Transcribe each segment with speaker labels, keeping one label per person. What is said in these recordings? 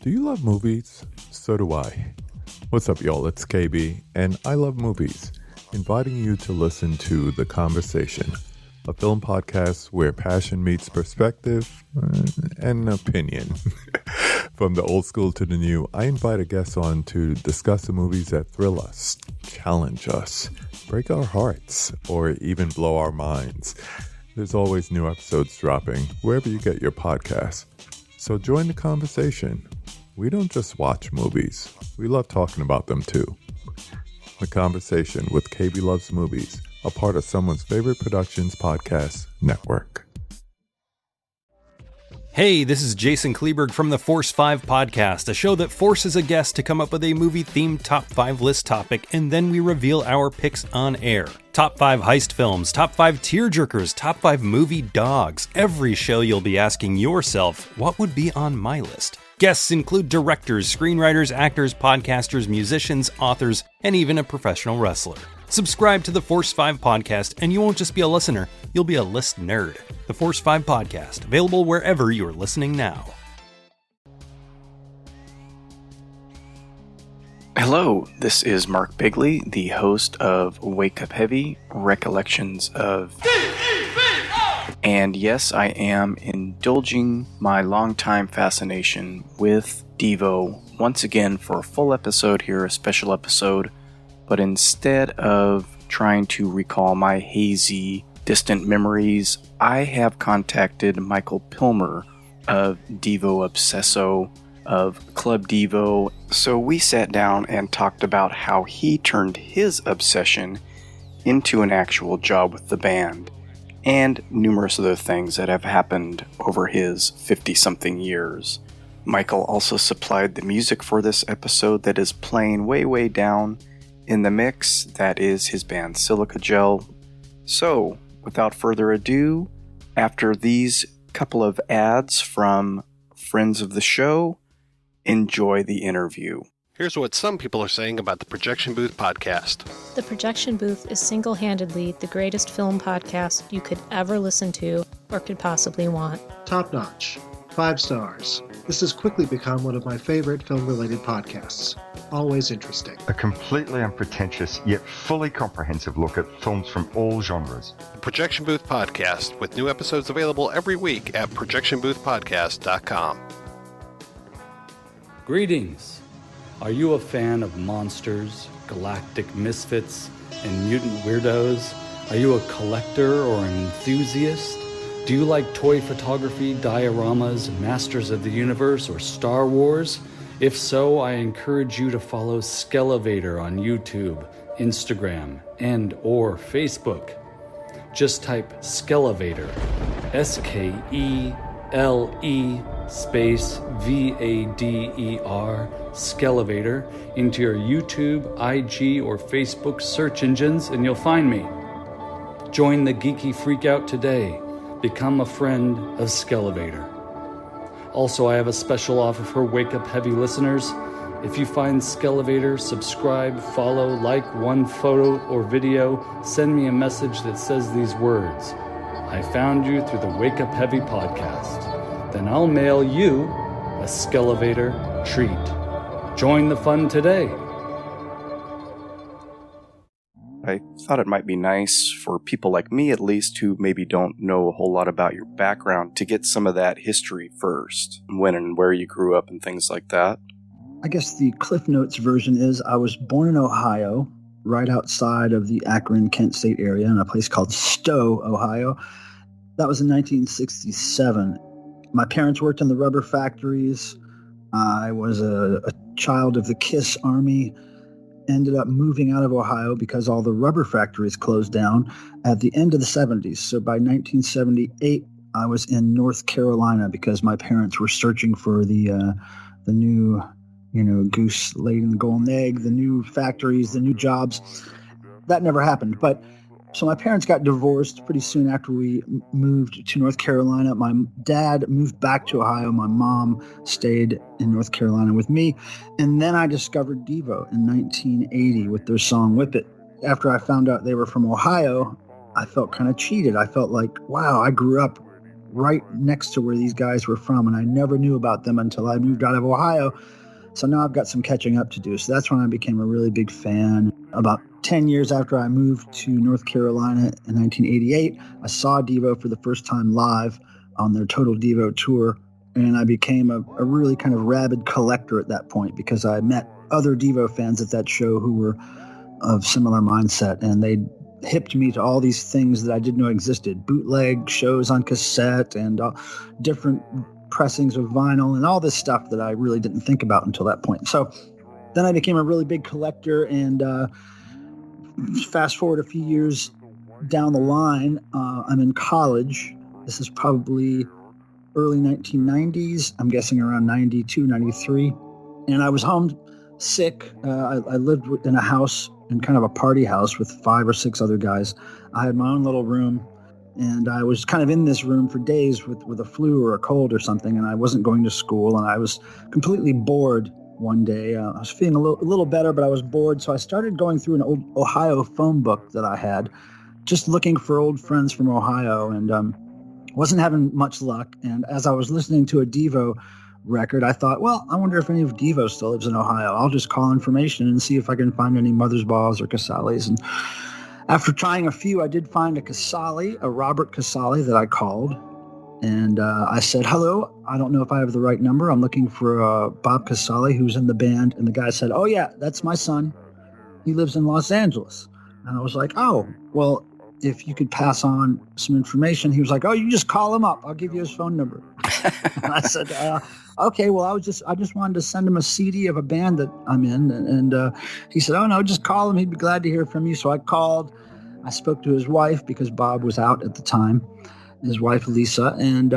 Speaker 1: Do you love movies? So do I. What's up, y'all? It's KB, and I love movies, inviting you to listen to The Conversation, a film podcast where passion meets perspective and opinion. From the old school to the new, I invite a guest on to discuss the movies that thrill us, challenge us, break our hearts, or even blow our minds. There's always new episodes dropping wherever you get your podcasts. So join the conversation. We don't just watch movies. We love talking about them too. The Conversation with KB Loves Movies, a part of Someone's Favorite Productions podcast network.
Speaker 2: Hey, this is Jason Kleberg from the Force 5 podcast, a show that forces a guest to come up with a movie-themed top 5 list topic, and then we reveal our picks on air. Top 5 heist films, top 5 tearjerkers, top 5 movie dogs. Every show you'll be asking yourself, what would be on my list? Guests include directors, screenwriters, actors, podcasters, musicians, authors, and even a professional wrestler. Subscribe to the Force 5 podcast, and you won't just be a listener, you'll be a list nerd. The Force 5 podcast, available wherever you're listening now.
Speaker 3: Hello, this is Mark Bigley, the host of Wake Up Heavy, Recollections of... And yes, I am indulging my longtime fascination with Devo once again for a full episode here, a special episode. But instead of trying to recall my hazy, distant memories, I have contacted Michael Pilmer of Devo Obsesso, of Club Devo. So we sat down and talked about how he turned his obsession into an actual job with the band, and numerous other things that have happened over his 50-something years. Michael also supplied the music for this episode that is playing way down in the mix. That is his band Silica Gel. So, without further ado, after these couple of ads from friends of the show, enjoy the interview.
Speaker 4: Here's what some people are saying about the Projection Booth podcast.
Speaker 5: The Projection Booth is single-handedly the greatest film podcast you could ever listen to or could possibly want.
Speaker 6: Top notch. 5 stars. This has quickly become one of my favorite film-related podcasts. Always interesting.
Speaker 7: A completely unpretentious yet fully comprehensive look at films from all genres.
Speaker 4: The Projection Booth podcast, with new episodes available every week at projectionboothpodcast.com.
Speaker 8: Greetings. Are you a fan of monsters, galactic misfits, and mutant weirdos? Are you a collector or an enthusiast? Do you like toy photography, dioramas, Masters of the Universe, or Star Wars? If so, I encourage you to follow Skelevator on YouTube, Instagram, and or Facebook. Just type Skelevator, S-K-E-L-E space V-A-D-E-R, Skelevator, into your YouTube, IG, or Facebook search engines, and you'll find me. Join the geeky freakout today. Become a friend of Skelevator. Also, I have a special offer for Wake Up Heavy listeners. If you find Skelevator, subscribe, follow, like one photo or video, send me a message that says these words: I found you through the Wake Up Heavy podcast. Then I'll mail you a Skelevator treat. Join the fun today.
Speaker 3: I thought it might be nice for people like me, at least, who maybe don't know a whole lot about your background, to get some of that history first, when and where you grew up and things like that.
Speaker 9: I guess the Cliff Notes version is I was born in Ohio, right outside of the Akron-Kent State area, in a place called Stowe, Ohio. That was in 1967. My parents worked in the rubber factories. I was a child of the KISS Army. Ended up moving out of Ohio because all the rubber factories closed down at the end of the 70s. So by 1978, I was in North Carolina because my parents were searching for the new, goose laid in the golden egg, the new factories, the new jobs. That never happened. But so my parents got divorced pretty soon after we moved to North Carolina. My dad moved back to Ohio. My mom stayed in North Carolina with me. And then I discovered Devo in 1980 with their song Whip It. After I found out they were from Ohio, I felt kind of cheated. I felt like, wow, I grew up right next to where these guys were from, and I never knew about them until I moved out of Ohio. So now I've got some catching up to do. So that's when I became a really big fan. About 10 years after I moved to North Carolina in 1988, I saw Devo for the first time live on their Total Devo tour. And I became a really kind of rabid collector at that point because I met other Devo fans at that show who were of similar mindset. And they hipped me to all these things that I didn't know existed. Bootleg shows on cassette and different pressings of vinyl and all this stuff that I really didn't think about until that point. So then I became a really big collector, and fast forward a few years down the line, I'm in college. This is probably early 1990s. I'm guessing around 92, 93. And I was home sick. I lived in a house, in kind of a party house with 5 or 6 other guys. I had my own little room. And I was kind of in this room for days with a flu or a cold or something, and I wasn't going to school, and I was completely bored one day. I was feeling a little better, but I was bored, so I started going through an old Ohio phone book that I had, just looking for old friends from Ohio, and wasn't having much luck. And as I was listening to a Devo record, I thought, well, I wonder if any of Devo still lives in Ohio. I'll just call information and see if I can find any Mother's Balls or Casalis. And after trying a few, I did find a Casali, a Robert Casali that I called. And I said, hello, I don't know if I have the right number. I'm looking for Bob Casali, who's in the band. And the guy said, oh, yeah, that's my son. He lives in Los Angeles. And I was like, oh, well, if you could pass on some information. He was like, oh, you just call him up. I'll give you his phone number. And I said, okay, well, I just wanted to send him a CD of a band that I'm in. And he said, oh, no, just call him. He'd be glad to hear from you. So I called. I spoke to his wife because Bob was out at the time, his wife, Lisa. And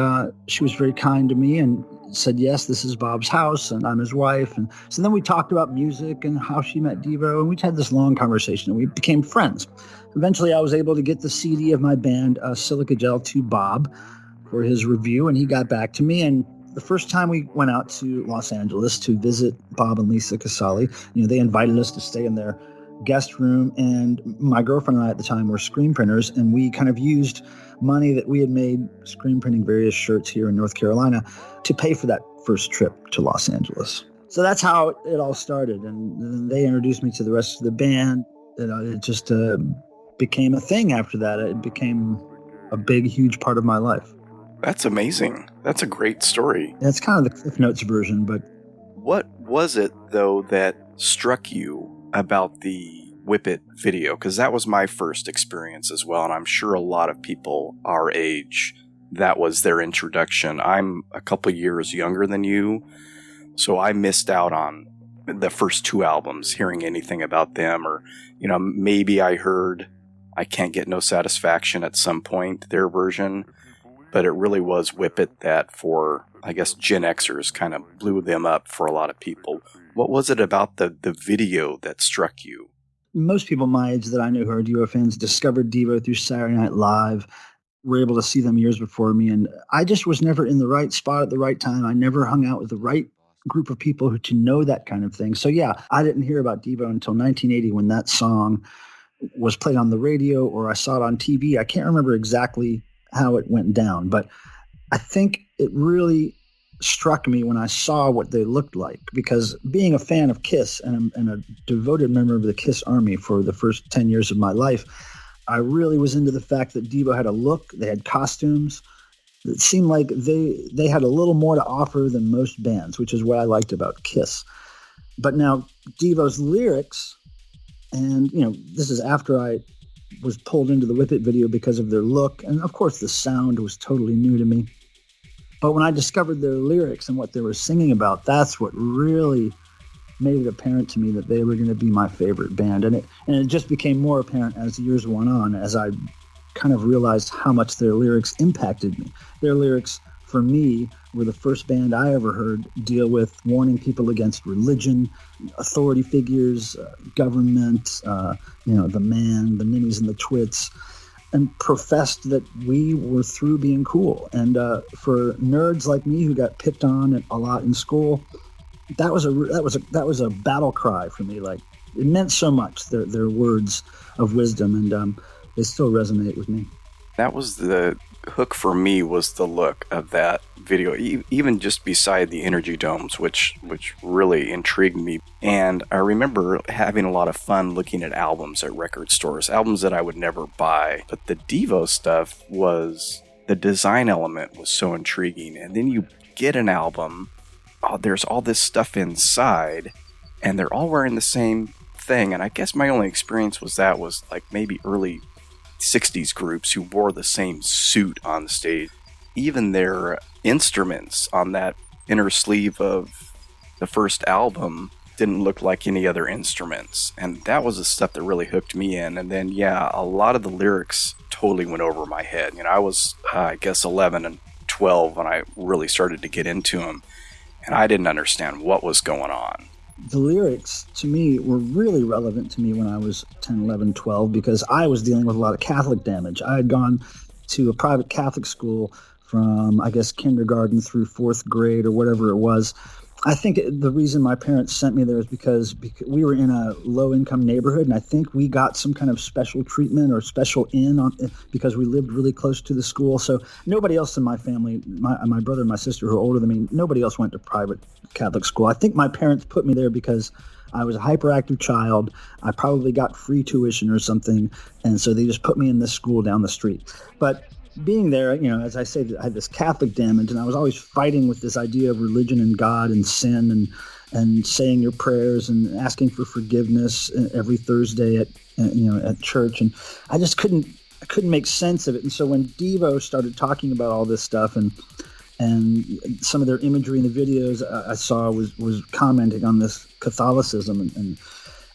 Speaker 9: she was very kind to me and said, yes, this is Bob's house and I'm his wife. And so then we talked about music and how she met Devo. And we had this long conversation and we became friends. Eventually, I was able to get the CD of my band, Silica Gel, to Bob for his review, and he got back to me. And the first time we went out to Los Angeles to visit Bob and Lisa Casali, they invited us to stay in their guest room, and my girlfriend and I at the time were screen printers, and we kind of used money that we had made screen printing various shirts here in North Carolina to pay for that first trip to Los Angeles. So that's how it all started, and then they introduced me to the rest of the band. It just became a thing after that. It became a big, huge part of my life.
Speaker 3: That's amazing. That's a great story.
Speaker 9: It's kind of the Cliff Notes version, but...
Speaker 3: What was it, though, that struck you about the Whip It video? Because that was my first experience as well, and I'm sure a lot of people our age, that was their introduction. I'm a couple years younger than you, so I missed out on the first 2 albums, hearing anything about them, or, maybe I heard I Can't Get No Satisfaction at some point, their version. But it really was Whip It that, for, I guess, Gen Xers kind of blew them up for a lot of people. What was it about the video that struck you?
Speaker 9: Most people my age that I knew who are Devo fans discovered Devo through Saturday Night Live, were able to see them years before me. And I just was never in the right spot at the right time. I never hung out with the right group of people who to know that kind of thing. So yeah, I didn't hear about Devo until 1980 when that song was played on the radio or I saw it on TV. I can't remember exactly how it went down, but I think it really struck me when I saw what they looked like, because being a fan of Kiss and a devoted member of the Kiss Army for the first 10 years of my life, I really was into the fact that Devo had a look, they had costumes. It seemed like they had a little more to offer than most bands, which is what I liked about Kiss. But now Devo's lyrics, and this is after I was pulled into the Whip It video because of their look. And of course the sound was totally new to me. But when I discovered their lyrics and what they were singing about, that's what really made it apparent to me that they were going to be my favorite band. And it just became more apparent as the years went on, as I kind of realized how much their lyrics impacted me. Their lyrics, for me, were the first band I ever heard deal with warning people against religion, authority figures, government, the man, the ninnies and the twits, and professed that we were through being cool. And for nerds like me who got picked on a lot in school, that was a battle cry for me. Like, it meant so much, their words of wisdom, and they still resonate with me.
Speaker 3: That was the hook for me was the look of that video, even just beside the energy domes, which really intrigued me. And I remember having a lot of fun looking at albums at record stores, albums that I would never buy. But the Devo stuff was, the design element was so intriguing. And then you get an album, there's all this stuff inside, and they're all wearing the same thing. And I guess my only experience was like maybe early 60s groups who wore the same suit on the stage. Even their instruments on that inner sleeve of the first album didn't look like any other instruments. And that was the stuff that really hooked me in. And then, yeah, a lot of the lyrics totally went over my head. You know, I was, I guess, 11 and 12 when I really started to get into them. And I didn't understand what was going on.
Speaker 9: The lyrics, to me, were really relevant to me when I was 10, 11, 12, because I was dealing with a lot of Catholic damage. I had gone to a private Catholic school from, I guess, kindergarten through fourth grade or whatever it was. I think the reason my parents sent me there is because we were in a low-income neighborhood, and I think we got some kind of special treatment or special because we lived really close to the school. So nobody else in my family, my brother and my sister who are older than me, nobody else went to private Catholic school. I think my parents put me there because I was a hyperactive child. I probably got free tuition or something, and so they just put me in this school down the street. But being there, you know, as I say, I had this Catholic damage, and I was always fighting with this idea of religion and God and sin and saying your prayers and asking for forgiveness every Thursday at church, and I just couldn't make sense of it. And so when Devo started talking about all this stuff and some of their imagery in the videos I saw was commenting on this Catholicism,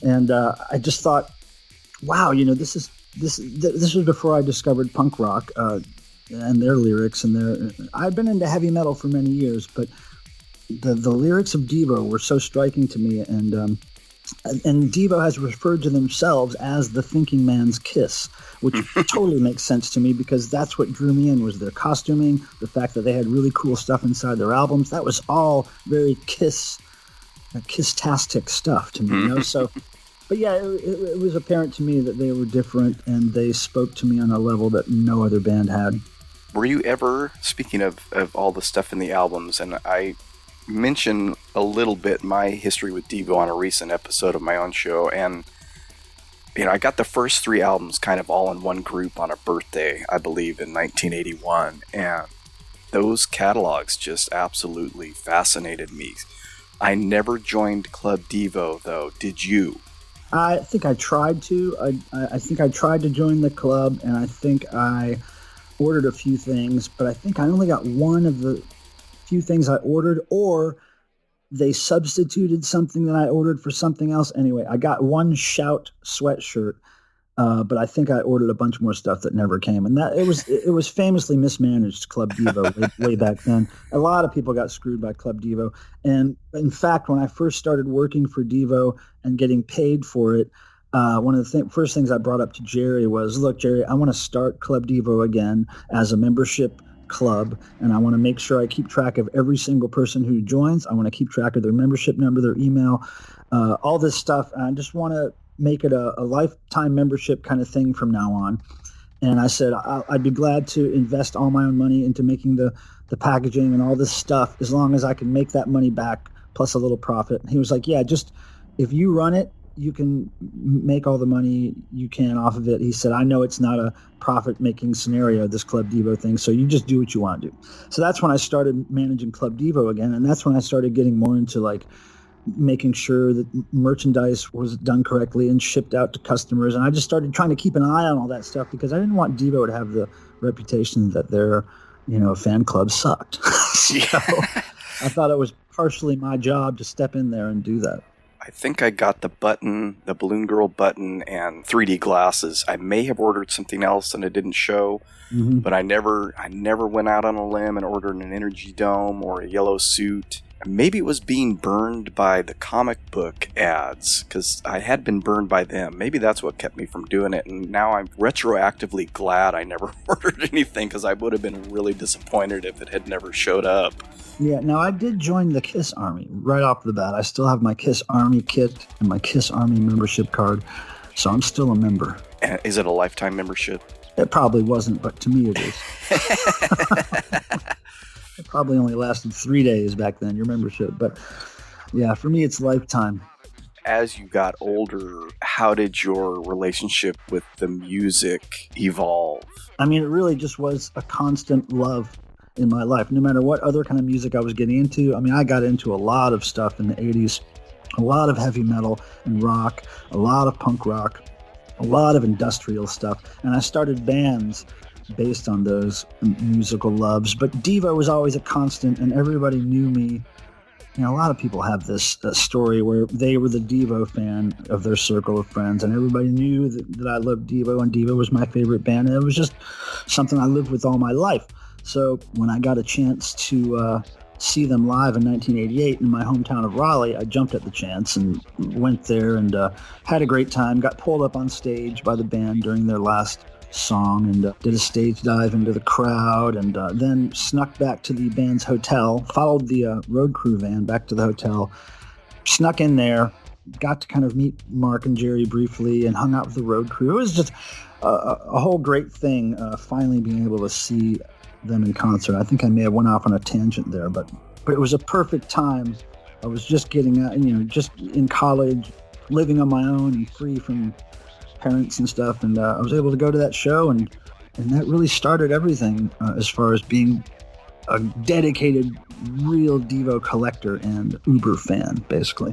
Speaker 9: and I just thought, wow, you know, this was before I discovered punk rock and their lyrics I've been into heavy metal for many years, but the lyrics of Devo were so striking to me, and Devo has referred to themselves as the thinking man's Kiss, which totally makes sense to me, because that's what drew me in, was their costuming, the fact that they had really cool stuff inside their albums. That was all very Kiss-tastic stuff to me, you know. So, but yeah, it was apparent to me that they were different, and they spoke to me on a level that no other band had.
Speaker 3: Were you ever, speaking of all the stuff in the albums, and I mention a little bit my history with Devo on a recent episode of my own show, and you know, I got the first 3 albums kind of all in one group on a birthday, I believe, in 1981, and those catalogs just absolutely fascinated me. I never joined Club Devo, though. Did you?
Speaker 9: I think I tried to. I think I tried to join the club, and I think I ordered a few things, but I think I only got one of the few things I ordered, or they substituted something that I ordered for something else. Anyway, I got one Shout sweatshirt, but I think I ordered a bunch more stuff that never came. And that it was famously mismanaged, Club Devo, way back then. A lot of people got screwed by Club Devo. And in fact, when I first started working for Devo and getting paid for it, one of the first things I brought up to Jerry was, look, Jerry, I want to start Club Devo again as a membership club, and I want to make sure I keep track of every single person who joins. I want to keep track of their membership number, their email, all this stuff. And I just want to make it a lifetime membership kind of thing from now on. And I said, I'd be glad to invest all my own money into making the packaging and all this stuff, as long as I can make that money back plus a little profit. And he was like, yeah, just if you run it, you can make all the money you can off of it. He said, I know it's not a profit-making scenario, this Club Devo thing, so you just do what you want to do. So that's when I started managing Club Devo again, and that's when I started getting more into like making sure that merchandise was done correctly and shipped out to customers. And I just started trying to keep an eye on all that stuff, because I didn't want Devo to have the reputation that their, fan club sucked. So I thought it was partially my job to step in there and do that.
Speaker 3: I think I got the button, the Balloon Girl button, and 3D glasses. I may have ordered something else and it didn't show, but I never went out on a limb and ordered an energy dome or a yellow suit. Maybe it was being burned by the comic book ads, because I had been burned by them. Maybe that's what kept me from doing it, and now I'm retroactively glad I never ordered anything, because I would have been really disappointed if it had never showed up.
Speaker 9: Yeah, now I did join the KISS Army right off the bat. I still have my KISS Army kit and my KISS Army membership card, so I'm still a member.
Speaker 3: And is it a lifetime membership?
Speaker 9: It probably wasn't, but to me it is. It probably only lasted 3 days back then, your membership. But yeah, for me, it's lifetime.
Speaker 3: As you got older, how did your relationship with the music evolve?
Speaker 9: I mean, it really just was a constant love in my life. No matter what other kind of music I was getting into, I mean, I got into a lot of stuff in the 80s, a lot of heavy metal and rock, a lot of punk rock, a lot of industrial stuff. And I started bands based on those musical loves. But Devo was always a constant, and everybody knew me. You know, a lot of people have this story where they were the Devo fan of their circle of friends, and everybody knew that I loved Devo, and Devo was my favorite band, and it was just something I lived with all my life. So when I got a chance to see them live in 1988 in my hometown of Raleigh, I jumped at the chance and went there and had a great time, got pulled up on stage by the band during their last song and did a stage dive into the crowd, and then snuck back to the band's hotel, followed the road crew van back to the hotel, snuck in there, got to kind of meet Mark and Jerry briefly and hung out with the road crew. It was just a whole great thing, finally being able to see them in concert. I think I may have went off on a tangent there, but it was a perfect time. I was just getting out, just in college, living on my own and free from parents and stuff, and I was able to go to that show, and that really started everything as far as being a dedicated, real Devo collector and Uber fan, basically.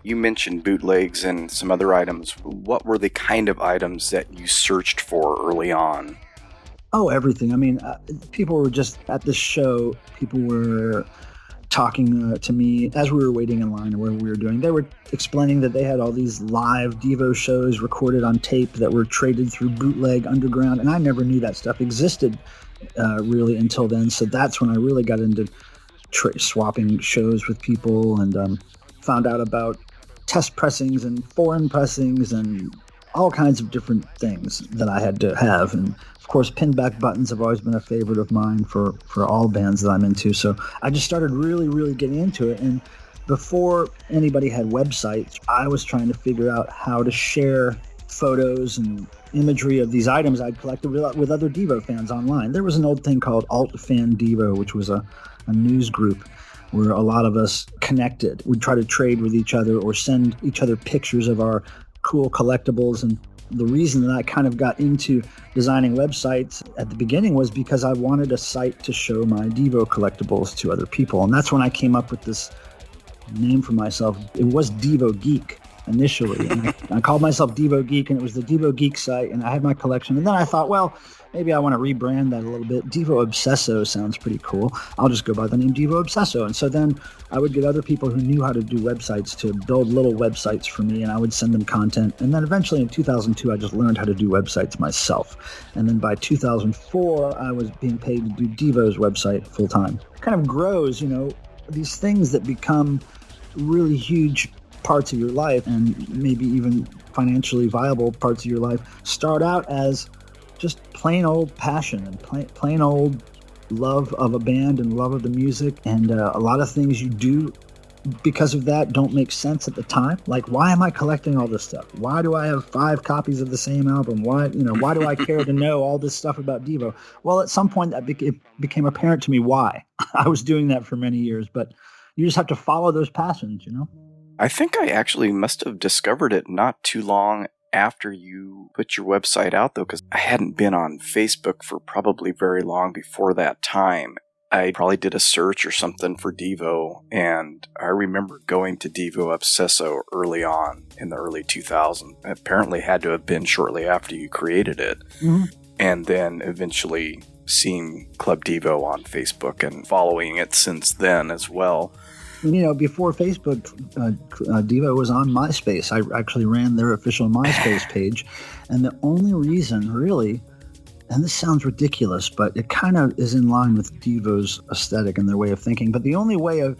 Speaker 3: You mentioned bootlegs and some other items. What were the kind of items that you searched for early on?
Speaker 9: Oh, everything. I mean, people were just at this show, people were talking to me as we were waiting in line or whatever we were doing. They were explaining that they had all these live Devo shows recorded on tape that were traded through Bootleg Underground, and I never knew that stuff existed really until then. So that's when I really got into swapping shows with people, and found out about test pressings and foreign pressings and all kinds of different things that I had to have. And of course, pinback buttons have always been a favorite of mine for all bands that I'm into. So I just started really, really getting into it. And before anybody had websites, I was trying to figure out how to share photos and imagery of these items I'd collected with other Devo fans online. There was an old thing called Alt Fan Devo, which was a news group where a lot of us connected. We'd try to trade with each other or send each other pictures of our cool collectibles. And the reason that I kind of got into designing websites at the beginning was because I wanted a site to show my Devo collectibles to other people. And that's when I came up with this name for myself. It was Devo Geek initially. And I called myself Devo Geek, and it was the Devo Geek site, and I had my collection. And then I thought, well, maybe I want to rebrand that a little bit. Devo Obsesso sounds pretty cool. I'll just go by the name Devo Obsesso. And so then I would get other people who knew how to do websites to build little websites for me, and I would send them content. And then eventually in 2002, I just learned how to do websites myself. And then by 2004, I was being paid to do Devo's website full time. It kind of grows, these things that become really huge parts of your life, and maybe even financially viable parts of your life, start out as just plain old passion and plain old love of a band and love of the music. And a lot of things you do because of that don't make sense at the time. Like, why am I collecting all this stuff? Why do I have 5 copies of the same album? Why do I care to know all this stuff about Devo? Well, at some point it became apparent to me why. I was doing that for many years, but you just have to follow those passions,
Speaker 3: I think I actually must have discovered it not too long after you put your website out, though, because I hadn't been on Facebook for probably very long before that time. I probably did a search or something for Devo, and I remember going to Devo Obsesso early on in the early 2000s. It apparently had to have been shortly after you created it. Mm-hmm. And then eventually seeing Club Devo on Facebook and following it since then as well.
Speaker 9: Before Facebook, Devo was on MySpace. I actually ran their official MySpace page. And the only reason, really, and this sounds ridiculous, but it kind of is in line with Devo's aesthetic and their way of thinking. But the only reason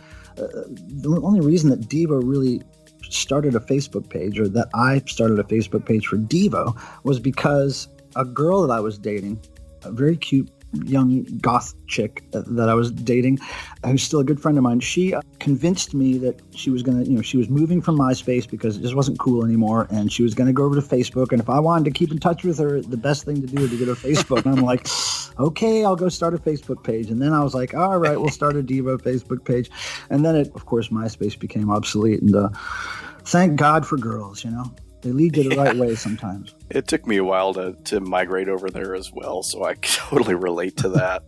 Speaker 9: that Devo really started a Facebook page, or that I started a Facebook page for Devo, was because a girl that I was dating, a very cute young goth chick that I was dating, who's still a good friend of mine. She convinced me that she was going to, she was moving from MySpace because it just wasn't cool anymore. And she was going to go over to Facebook. And if I wanted to keep in touch with her, the best thing to do was to go to Facebook. And I'm like, okay, I'll go start a Facebook page. And then I was like, all right, we'll start a Devo Facebook page. And then of course, MySpace became obsolete. And thank God for girls, They lead you the right way sometimes.
Speaker 3: It took me a while to migrate over there as well, so I totally relate to that.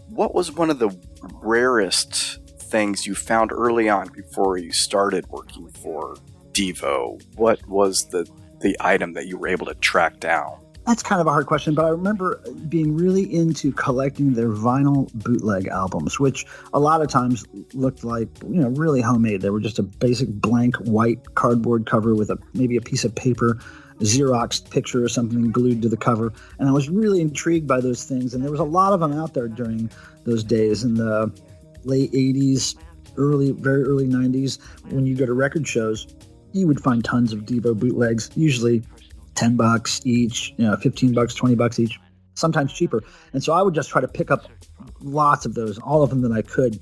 Speaker 3: What was one of the rarest things you found early on before you started working for Devo? What was the item that you were able to track down?
Speaker 9: That's kind of a hard question, but I remember being really into collecting their vinyl bootleg albums, which a lot of times looked like, really homemade. They were just a basic blank white cardboard cover with maybe a piece of paper, a Xerox picture or something glued to the cover. And I was really intrigued by those things. And there was a lot of them out there during those days in the late 80s, very early 90s. When you go to record shows, you would find tons of Devo bootlegs, usually $10 each, $15, $20 each, sometimes cheaper. And so I would just try to pick up lots of those, all of them that I could.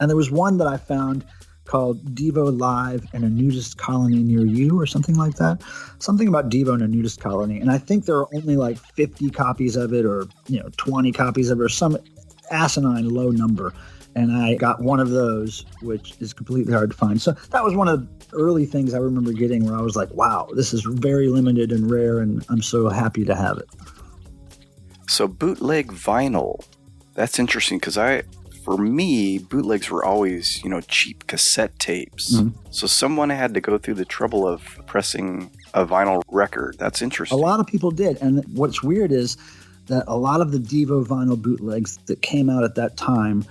Speaker 9: And there was one that I found called Devo Live in a Nudist Colony Near You or something like that. Something about Devo in a nudist colony. And I think there are only like 50 copies of it or, 20 copies of it or some asinine low number. And I got one of those, which is completely hard to find. So that was one of the early things I remember getting where I was like, wow, this is very limited and rare, and I'm so happy to have it.
Speaker 3: So bootleg vinyl, that's interesting because for me, bootlegs were always, cheap cassette tapes. Mm-hmm. So someone had to go through the trouble of pressing a vinyl record. That's interesting.
Speaker 9: A lot of people did. And what's weird is that a lot of the Devo vinyl bootlegs that came out at that time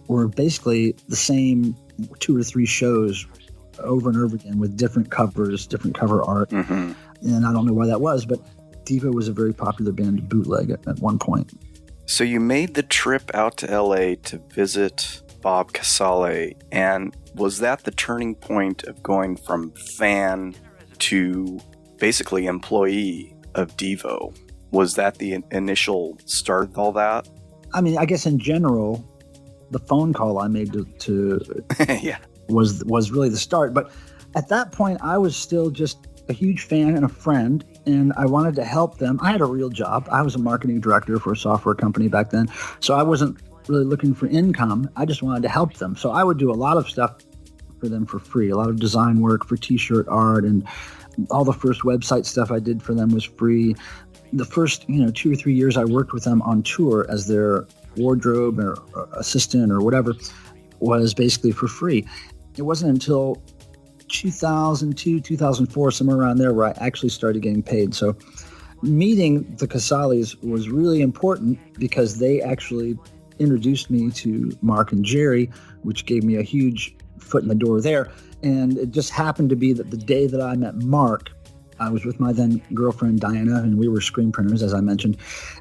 Speaker 9: were basically the same 2 or 3 shows over and over again with different covers, different cover art. Mm-hmm. And I don't know why that was, but Devo was a very popular band to bootleg at one point.
Speaker 3: So you made the trip out to LA to visit Bob Casale, and was that the turning point of going from fan to basically employee of Devo? Was that the initial start of all that?
Speaker 9: I mean, I guess in general, the phone call I made to
Speaker 3: yeah.
Speaker 9: was really the start. But at that point, I was still just a huge fan and a friend, and I wanted to help them. I had a real job. I was a marketing director for a software company back then. So I wasn't really looking for income. I just wanted to help them. So I would do a lot of stuff for them for free, a lot of design work for t-shirt art, and all the first website stuff I did for them was free. The first 2 or 3 years I worked with them on tour as their wardrobe or assistant or whatever was basically for free. It wasn't until 2002, 2004, somewhere around there where I actually started getting paid. So meeting the Casales was really important because they actually introduced me to Mark and Jerry, which gave me a huge foot in the door there. And it just happened to be that the day that I met Mark, I was with my then girlfriend Diana, and we were screen printers, as I mentioned.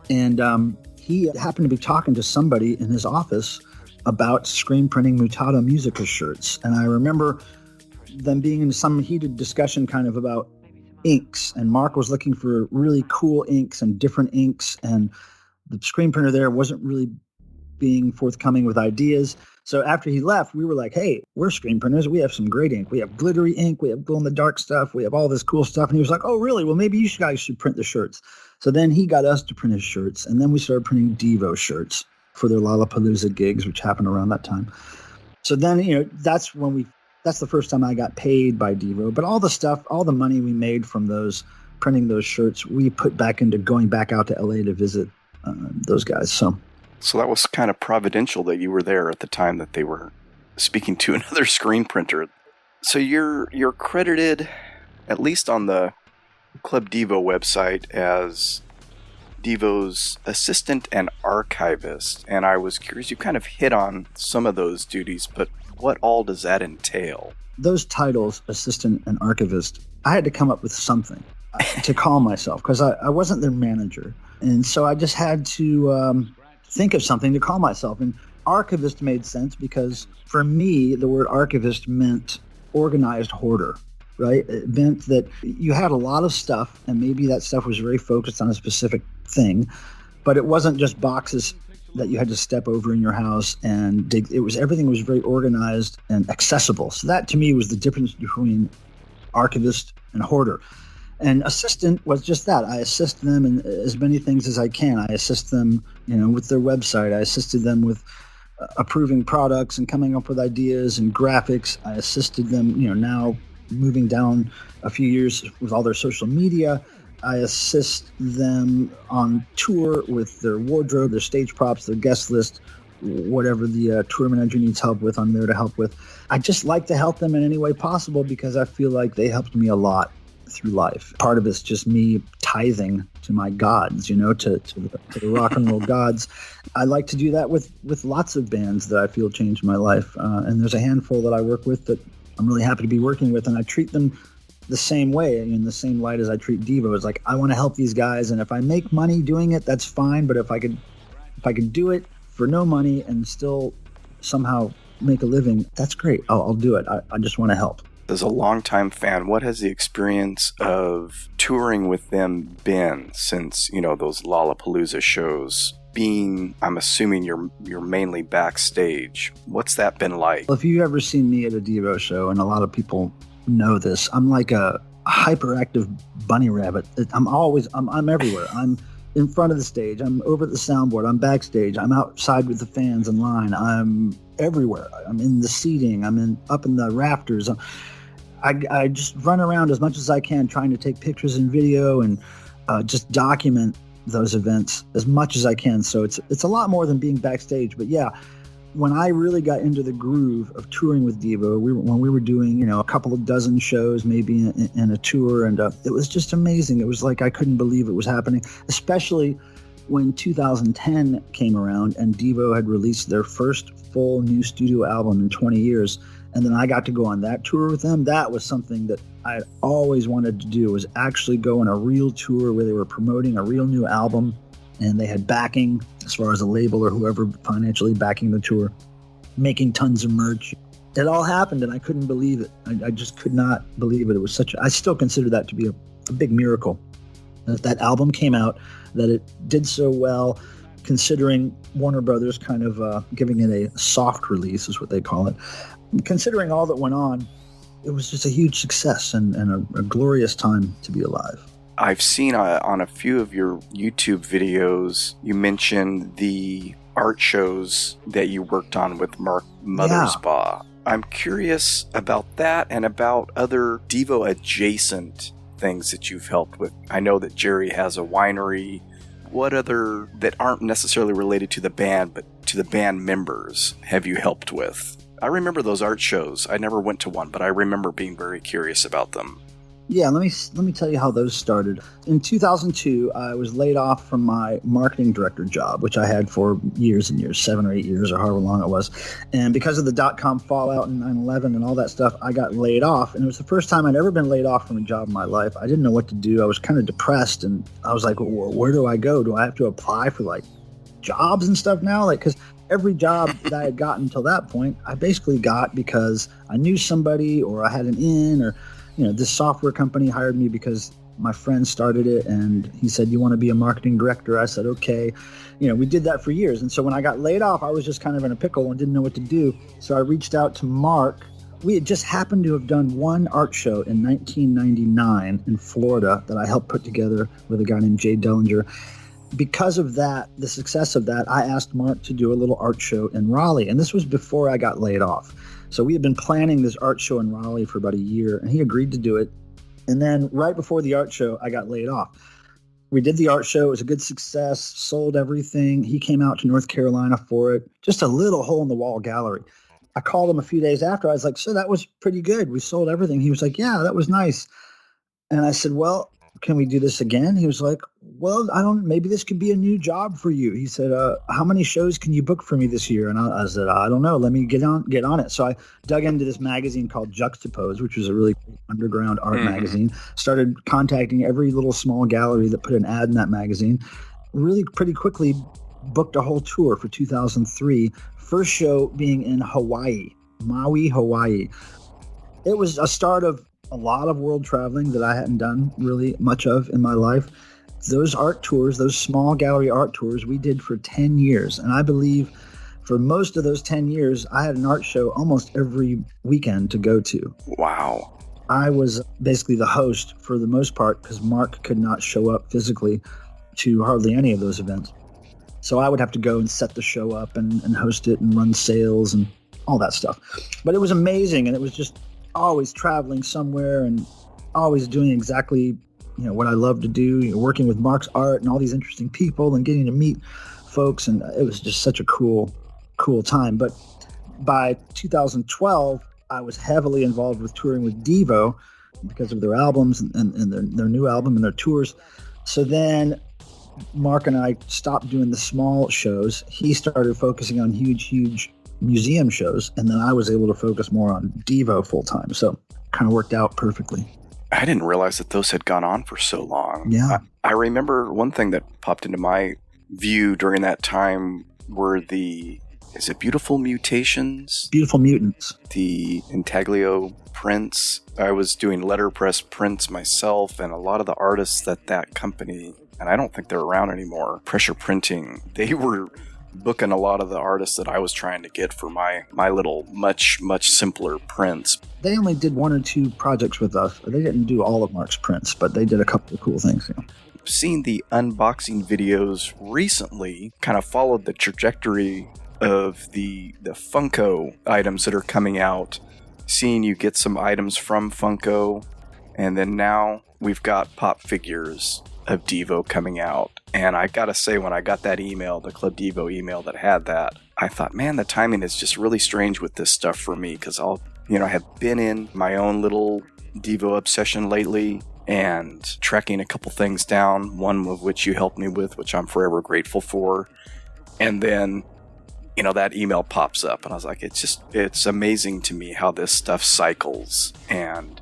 Speaker 9: And he happened to be talking to somebody in his office about screen printing Mutato Musica shirts. And I remember them being in some heated discussion kind of about inks. And Mark was looking for really cool inks and different inks. And the screen printer there wasn't really being forthcoming with ideas. So after he left, we were like, hey, we're screen printers. We have some great ink. We have glittery ink. We have glow-in-the-dark stuff. We have all this cool stuff. And he was like, oh, really? Well, maybe you guys should print the shirts. So then he got us to print his shirts. And then we started printing Devo shirts for their Lollapalooza gigs, which happened around that time. So then, that's the first time I got paid by Devo. But all the stuff, all the money we made from printing those shirts, we put back into going back out to LA to visit those guys.
Speaker 3: So that was kind of providential that you were there at the time that they were speaking to another screen printer. So you're credited, at least on the Club Devo website, as Devo's assistant and archivist. And I was curious, you kind of hit on some of those duties, but what all does that entail?
Speaker 9: Those titles, assistant and archivist, I had to come up with something to call myself because I wasn't their manager. And so I just had to think of something to call myself. And archivist made sense because for me, the word archivist meant organized hoarder, right? It meant that you had a lot of stuff, and maybe that stuff was very focused on a specific thing, but it wasn't just boxes that you had to step over in your house and dig. Everything was very organized and accessible. So that to me was the difference between archivist and hoarder. And assistant was just that. I assist them in as many things as I can. I assist them, with their website. I assisted them with approving products and coming up with ideas and graphics. I assisted them, now moving down a few years with all their social media. I assist them on tour with their wardrobe, their stage props, their guest list, whatever the tour manager needs help with, I'm there to help with. I just like to help them in any way possible because I feel like they helped me a lot through life. Part of it's just me tithing to my gods, to the rock and roll gods. I like to do that with lots of bands that I feel changed my life. And there's a handful that I work with that I'm really happy to be working with, and I treat them the same way, in the same light as I treat Devo. It's like, I want to help these guys, and if I make money doing it, that's fine. But if I could do it for no money and still somehow make a living, that's great. I'll do it. I just want to help.
Speaker 3: As a longtime fan, what has the experience of touring with them been since, those Lollapalooza shows? Being, I'm assuming you're mainly backstage. What's that been like?
Speaker 9: Well, if you've ever seen me at a Devo show, and a lot of people know this, I'm like a hyperactive bunny rabbit. I'm everywhere. I'm in front of the stage. I'm over at the soundboard. I'm backstage. I'm outside with the fans in line. I'm everywhere. I'm in the seating. I'm up in the rafters. I just run around as much as I can, trying to take pictures and video and just document those events as much as I can. So it's a lot more than being backstage. But yeah, when I really got into the groove of touring with Devo, when we were doing, a couple of dozen shows, maybe in a tour, and it was just amazing. It was like I couldn't believe it was happening, especially when 2010 came around and Devo had released their first full new studio album in 20 years. And then I got to go on that tour with them. That was something that I always wanted to do, was actually go on a real tour where they were promoting a real new album. And they had backing as far as a label or whoever financially backing the tour, making tons of merch. It all happened, and I couldn't believe it. I just could not believe it. It was I still consider that to be a big miracle. That album came out, that it did so well, considering Warner Brothers kind of giving it a soft release is what they call it. Considering all that went on, it was just a huge success and a glorious time to be alive.
Speaker 3: I've seen on a few of your YouTube videos, you mentioned the art shows that you worked on with Mark Mothersbaugh. Yeah. I'm curious about that and about other Devo adjacent things that you've helped with. I know that Jerry has a winery. What other that aren't necessarily related to the band, but to the band members have you helped with? I remember those art shows. I never went to one, but I remember being very curious about them.
Speaker 9: Yeah, let me tell you how those started. In 2002, I was laid off from my marketing director job, which I had for years and years, 7 or 8 years or however long it was. And because of the dot-com fallout and 9/11 and all that stuff, I got laid off. And it was the first time I'd ever been laid off from a job in my life. I didn't know what to do. I was kind of depressed, and I was like, well, where do I go? Do I have to apply for jobs and stuff now? Because every job that I had gotten until that point, I basically got because I knew somebody or I had an in, or this software company hired me because my friend started it and he said, "You want to be a marketing director?" I said, "Okay." We did that for years. And so when I got laid off, I was just kind of in a pickle and didn't know what to do. So I reached out to Mark. We had just happened to have done one art show in 1999 in Florida that I helped put together with a guy named Jay Dellinger. Because of that, the success of that, I asked Mark to do a little art show in Raleigh. And this was before I got laid off. So we had been planning this art show in Raleigh for about a year, and he agreed to do it. And then right before the art show, I got laid off. We did the art show. It was a good success, sold everything. He came out to North Carolina for it, just a little hole-in-the-wall gallery. I called him a few days after. I was like, "So that was pretty good. We sold everything." He was like, "Yeah, that was nice." And I said, "Well, can we do this again?" He was like, "Well, maybe this could be a new job for you." He said, "How many shows can you book for me this year?" And I said, "I don't know. Let me get on it." So I dug into this magazine called Juxtapose, which was a really underground art magazine. Started contacting every little small gallery that put an ad in that magazine. Really pretty quickly booked a whole tour for 2003. First show being in Hawaii, Maui, Hawaii. It was a start of a lot of world traveling that I hadn't done really much of in my life. those art tours, those small gallery art tours, we did for 10 years. And I believe for most of those 10 years, I had an art show almost every weekend to go to.
Speaker 3: Wow.
Speaker 9: I was basically the host for the most part because Mark could not show up physically to hardly any of those events. So I would have to go and set the show up and host it and run sales and all that stuff. But it was amazing, and it was just always traveling somewhere and always doing exactly what I love to do, working with Mark's art and all these interesting people and getting to meet folks. And it was just such a cool time. But by 2012, I was heavily involved with touring with Devo because of their albums and their new album and their tours. So then Mark and I stopped doing the small shows. He started focusing on huge museum shows. And then I was able to focus more on Devo full time. So kind of worked out perfectly.
Speaker 3: I didn't realize that those had gone on for so long.
Speaker 9: Yeah.
Speaker 3: I remember one thing that popped into my view during that time were is it Beautiful Mutations?
Speaker 9: Beautiful Mutants.
Speaker 3: The intaglio prints. I was doing letterpress prints myself, and a lot of the artists that company, and I don't think they're around anymore, Pressure Printing, they were booking a lot of the artists that I was trying to get for my little much simpler prints.
Speaker 9: They only did 1 or 2 projects with us. They didn't do all of Mark's prints, but they did a couple of cool things.
Speaker 3: Seen the unboxing videos recently, kind of followed the trajectory of the Funko items that are coming out. Seeing you get some items from Funko, and then now we've got pop figures of Devo coming out. And I gotta say, when I got that email, the Club Devo email that had that, I thought, man, the timing is just really strange with this stuff for me, because I have been in my own little Devo obsession lately and tracking a couple things down, one of which you helped me with, which I'm forever grateful for. And then, that email pops up, and I was like, it's amazing to me how this stuff cycles and